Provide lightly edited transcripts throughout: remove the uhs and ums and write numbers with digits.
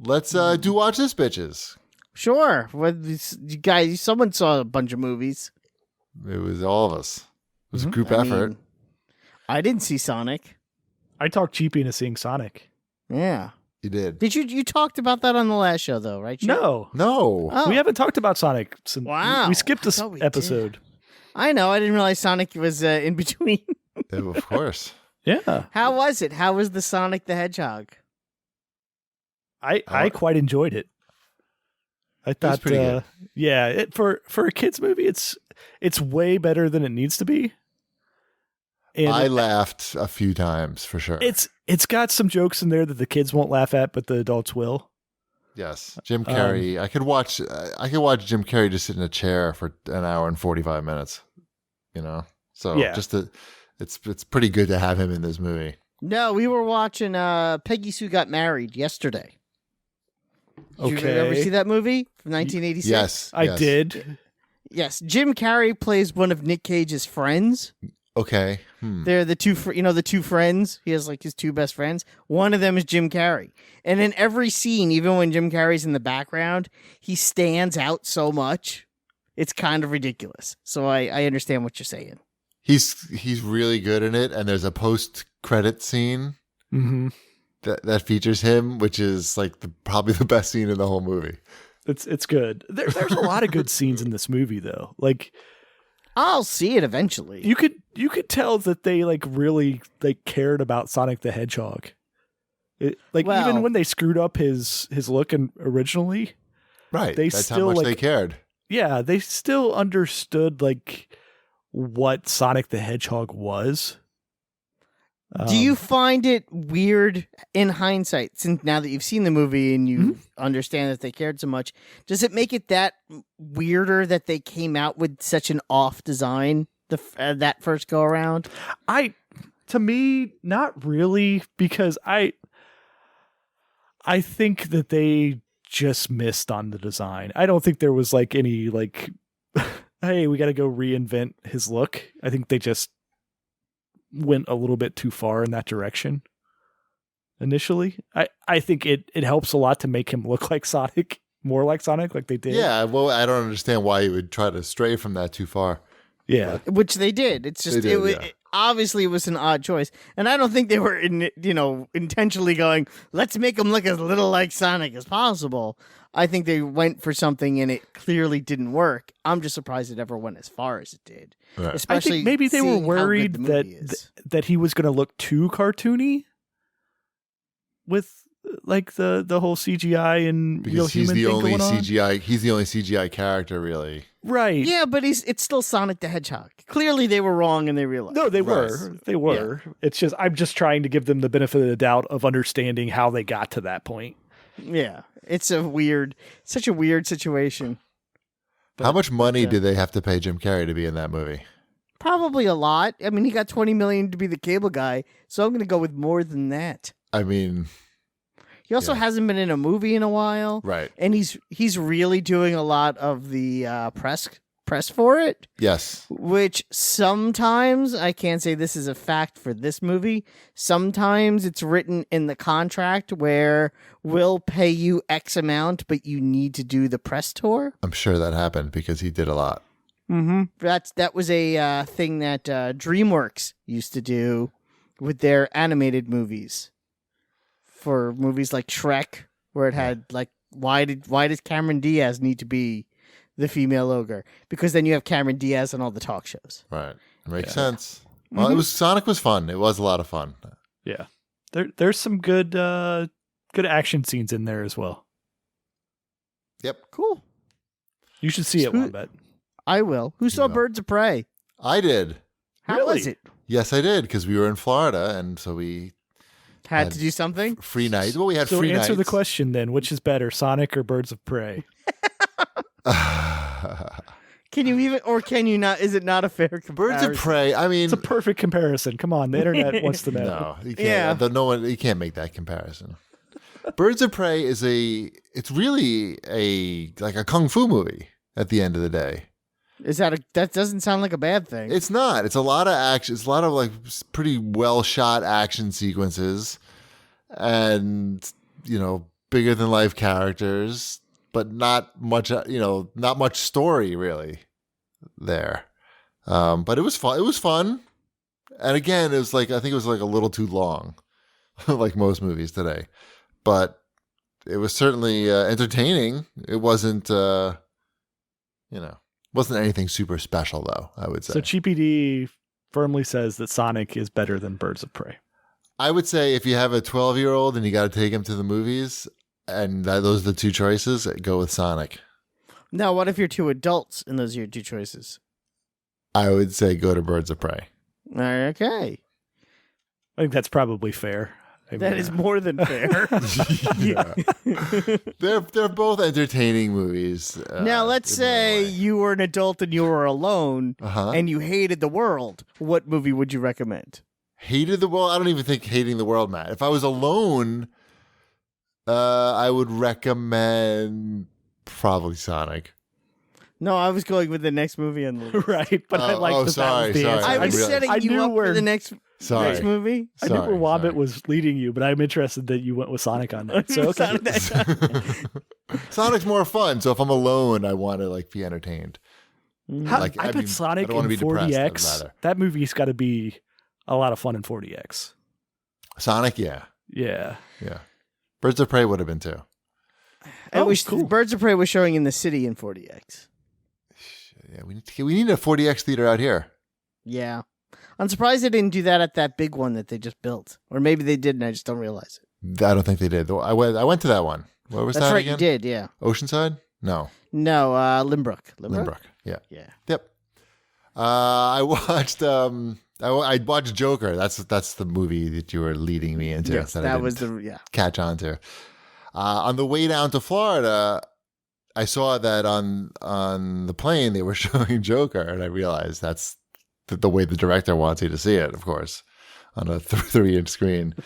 let's do watch this, bitches. Sure. You guys, someone saw a bunch of movies. It was all of us. It was a group effort. I didn't see Sonic. I talked Cheapy into seeing Sonic. Yeah. You did. Did you talked about that on the last show though, right? No. Oh. We haven't talked about Sonic since we skipped this episode. I know. I didn't realize Sonic was in between. Of course. Yeah. How was it? How was the Sonic the Hedgehog? I quite enjoyed it. I thought, pretty good. Yeah, for a kids movie, it's way better than it needs to be. And I laughed a few times for sure. It's got some jokes in there that the kids won't laugh at, but the adults will. Yes, Jim Carrey. I could watch Jim Carrey just sit in a chair for an hour and 45 minutes. So yeah. It's pretty good to have him in this movie. No, we were watching Peggy Sue Got Married yesterday. Did you ever see that movie from 1986? Yes, I did. Yes, Jim Carrey plays one of Nick Cage's friends. Okay. They're the two friends. He has like his two best friends. One of them is Jim Carrey. And in every scene, even when Jim Carrey's in the background, he stands out so much. It's kind of ridiculous. So I understand what you're saying. He's really good in it, and there's a post-credit scene that features him, which is like probably the best scene in the whole movie. It's good. There's a lot of good scenes in this movie, though. Like, I'll see it eventually. You could tell that they really cared about Sonic the Hedgehog. Even when they screwed up his look originally, right? That's still how much they cared. Yeah, they still understood what Sonic the Hedgehog was. Do you find it weird in hindsight, since now that you've seen the movie and you understand that they cared so much, does it make it that weirder that they came out with such an off design that first go around? To me, not really, because I think that they just missed on the design. I don't think there was any hey, we got to go reinvent his look. I think they just went a little bit too far in that direction initially. I think it helps a lot to make him look like Sonic, more like Sonic, like they did. Yeah, well, I don't understand why you would try to stray from that too far. Yeah. Which they did. It's just, obviously it was an odd choice. And I don't think they were, intentionally going, let's make him look as little like Sonic as possible. I think they went for something and it clearly didn't work. I'm just surprised it ever went as far as it did. Right. Especially I think maybe they were worried that he was going to look too cartoony with the whole CGI and because human he's the thing only going on. CGI. He's the only CGI character, really. Right. Yeah, but it's still Sonic the Hedgehog. Clearly they were wrong and they realized. No, they were. They were. Yeah. It's just I'm just trying to give them the benefit of the doubt of understanding how they got to that point. Yeah. It's such a weird situation. But, how much money did they have to pay Jim Carrey to be in that movie? Probably a lot. I mean, he got $20 million to be the cable guy, so I'm going to go with more than that. I mean, he also hasn't been in a movie in a while, right? And he's really doing a lot of the press for it. Yes, which sometimes, I can't say this is a fact for this movie, sometimes it's written in the contract where we'll pay you X amount, but you need to do the press tour. I'm sure that happened because he did a lot. Mm-hmm. That was a thing that DreamWorks used to do with their animated movies. For movies like Shrek, where it had why does Cameron Diaz need to be the female ogre? Because then you have Cameron Diaz on all the talk shows. Right, makes sense. Well, Sonic was fun. It was a lot of fun. Yeah, there's some good action scenes in there as well. Yep, cool. You should see it, Wombat. I will. Who saw Birds of Prey? I did. How was it? Yes, I did, because we were in Florida, and so we had to do something. Free night. Well, we had free nights. So answer the question then: which is better, Sonic or Birds of Prey? Can you even, or can you not? Is it not a fair comparison? Birds of Prey. I mean, it's a perfect comparison. Come on, the internet wants to know. No, you can't. Yeah. You can't make that comparison. Birds of Prey is it's really a kung fu movie at the end of the day. Is that doesn't sound like a bad thing. It's not. It's a lot of action. It's a lot of pretty well shot action sequences, and bigger than life characters, but not much, not much story really there. But it was fun. It was fun. And again, it was like, I think it was like a little too long, like most movies today, but it was certainly entertaining. It wasn't, wasn't anything super special though, I would say. So GPD firmly says that Sonic is better than Birds of Prey. I would say if you have a 12-year-old and you got to take him to the movies, and those are the two choices, go with Sonic. Now, what if you're two adults and those are your two choices? I would say go to Birds of Prey. Okay. I think that's probably fair. That is more than fair. Yeah. They're both entertaining movies. Now, let's say you were an adult and you were alone and you hated the world. What movie would you recommend? Hated the world? I don't even think hating the world, Matt. If I was alone, I would recommend probably Sonic. No, I was going with the next movie on the list. Right, but I like that sorry, that was the answer. I was setting you up for the next movie. I knew where Wobbit was leading you, but I'm interested that you went with Sonic on that. So okay. Sonic's more fun, so if I'm alone, I want to like be entertained. I bet Sonic in 40X, that movie's got to be a lot of fun in 40X. Sonic, yeah. Yeah. Birds of Prey would have been too. Cool. Birds of Prey was showing in the city in 40X. Yeah, we need a 40X theater out here. Yeah. I'm surprised they didn't do that at that big one that they just built. Or maybe they did and I just don't realize it. I don't think they did. I went to that one. Where was that again? That's right, you did, yeah. Oceanside? No, Limbrook. Limbrook, yeah. Yep. I watched I watched Joker. That's the movie that you were leading me into. Yes, that was catch on to. On the way down to Florida, I saw that on the plane they were showing Joker, and I realized that's the way the director wants you to see it, of course, on a 3-inch screen.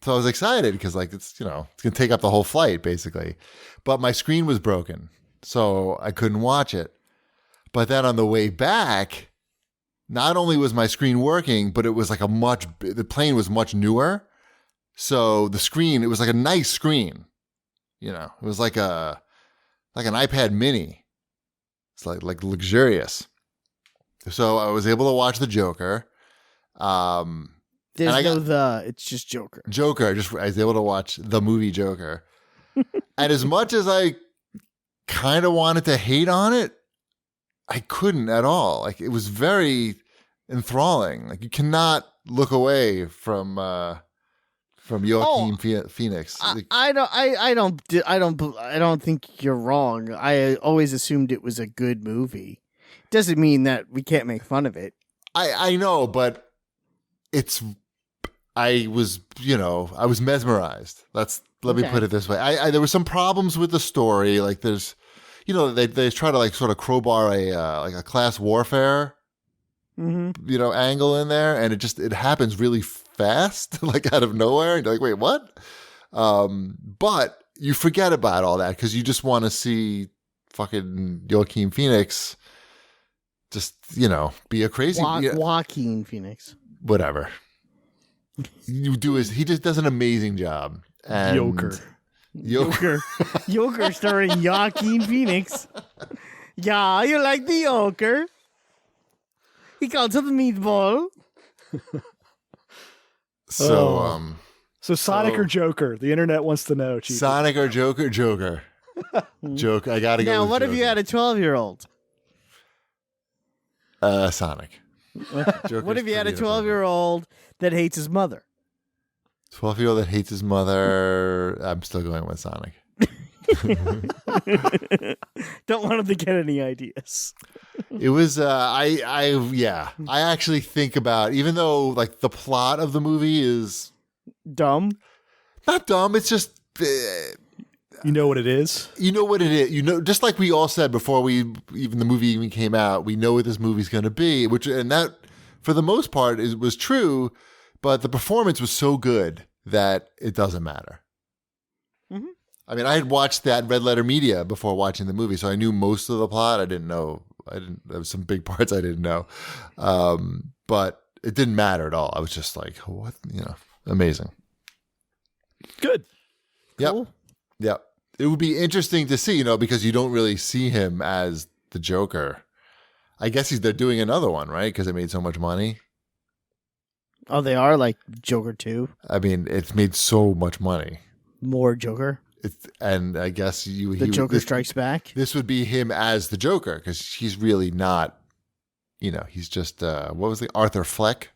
So I was excited because like it's gonna take up the whole flight basically, but my screen was broken, so I couldn't watch it. But then on the way back, not only was my screen working, but it was like the plane was much newer. So the screen, it was like a nice screen. It was like an iPad mini. It's like luxurious. So I was able to watch the Joker. It's just Joker. I was able to watch the movie Joker. And as much as I kind of wanted to hate on it, I couldn't at all. Like it was very enthralling. Like you cannot look away from Joaquin Phoenix. I don't think you're wrong. I always assumed it was a good movie. Doesn't mean that we can't make fun of it. I know, but I was mesmerized. Let me put it this way. There were some problems with the story. Like there's, they try to like sort of crowbar a class warfare, angle in there, and it happens really fast, like out of nowhere. And you're like, wait, what? But you forget about all that because you just want to see fucking Joaquin Phoenix just, be a crazy Joaquin Phoenix. Whatever. He just does an amazing job. And Joker starring Joaquin Phoenix. Yeah, you like the Joker? He calls it the meatball. So Sonic or Joker? The internet wants to know. Chief. Sonic or Joker? Joker. Joker. I gotta go. Now, what Joker. if you had a 12-year-old? Sonic. What if you had a 12-year-old that hates his mother? 12-year-old that hates his mother. I'm still going with Sonic. Don't want him to get any ideas. It was I actually think about, even though like the plot of the movie is dumb. Not dumb, it's just you know what it is. You know what it is. Just like we all said before the movie even came out, we know what this movie's going to be, and that for the most part was true, but the performance was so good that it doesn't matter. Mm-hmm. I mean, I had watched that Red Letter Media before watching the movie, so I knew most of the plot. There was some big parts I didn't know. But it didn't matter at all. I was just like, what? Amazing. Good. Yep. Cool. Yep. It would be interesting to see, because you don't really see him as the Joker. I guess they're doing another one, right? Because it made so much money. Oh, they are like Joker 2? I mean, it's made so much money. More Joker? And I guess Joker Strikes Back? This would be him as the Joker, because he's really not, he's just, what was the Arthur Fleck?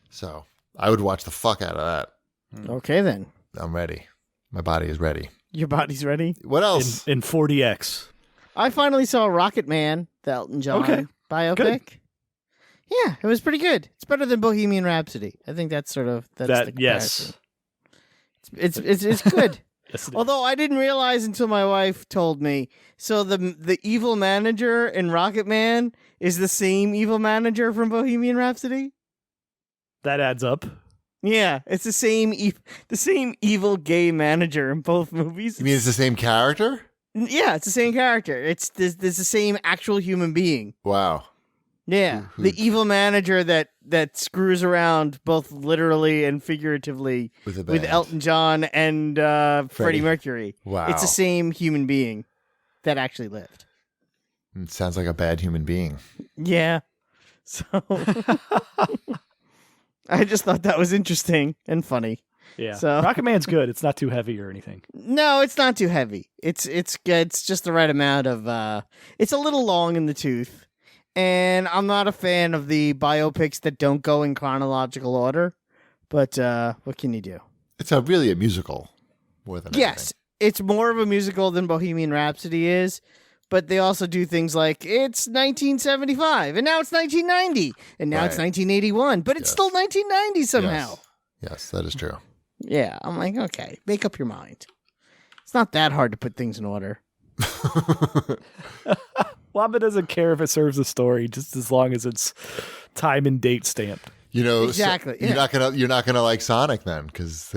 So I would watch the fuck out of that. Okay, then. I'm ready. My body is ready. Your body's ready? What else? In 40X. I finally saw Rocketman, the Elton John biopic. Good. Yeah, it was pretty good. It's better than Bohemian Rhapsody. I think that's the comparison. Yes. It's good. Yes, it Although I didn't realize until my wife told me. So the evil manager in Rocketman is the same evil manager from Bohemian Rhapsody? that adds up. Yeah, it's the same evil gay manager in both movies. You mean it's the same character? Yeah, it's the same character. It's there's the same actual human being. Wow. Yeah, the evil manager that screws around both literally and figuratively with Elton John and Freddie Mercury. Wow. It's the same human being that actually lived. It sounds like a bad human being. Yeah. So I just thought that was interesting and funny. Yeah. So Rocketman's good. It's not too heavy or anything. No, it's not too heavy. It's good. It's just the right amount of it's a little long in the tooth. And I'm not a fan of the biopics that don't go in chronological order. But what can you do? It's really a musical more than Yes, it's more of a musical than Bohemian Rhapsody is. But they also do things like it's 1975, and now it's 1990, and now it's 1981, but it's still 1990 somehow. Yes, that is true. Yeah, I'm like, okay, make up your mind. It's not that hard to put things in order. Wamba doesn't care if it serves the story, just as long as it's time and date stamped. Exactly. So you're not gonna like Sonic then, because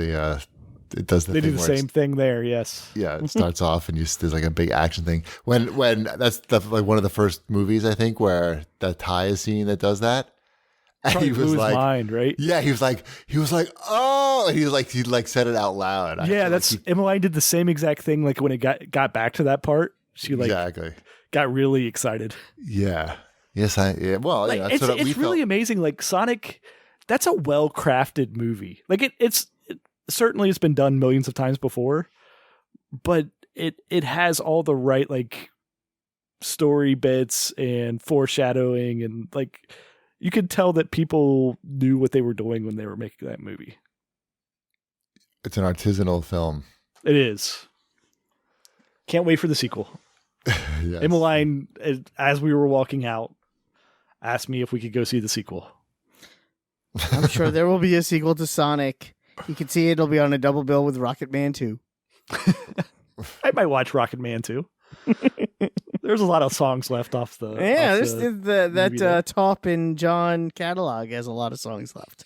it does They do the same thing there. Yes. Yeah, it starts off and there's like a big action thing. When that's like one of the first movies I think where that Ty is scene that does that. And he was like, mind, right? Yeah, he was like, oh, and he said it out loud. Yeah, Emmeline did the same exact thing. Like when it got back to that part, she got really excited. Yeah. Yes, well, like, that's what we felt. It's really amazing. Like Sonic, that's a well crafted movie. Like it's certainly it's been done millions of times before, but it has all the right like story bits and foreshadowing, and like you could tell that people knew what they were doing when they were making that movie. It's an artisanal film. It is. Can't wait for the sequel. Yes. Emmeline, as we were walking out, asked me if we could go see the sequel. I'm sure there will be a sequel to Sonic. You can see it'll be on a double bill with Rocketman 2. I might watch Rocketman 2. There's a lot of songs left off the. Yeah, off that Top in John catalog has a lot of songs left.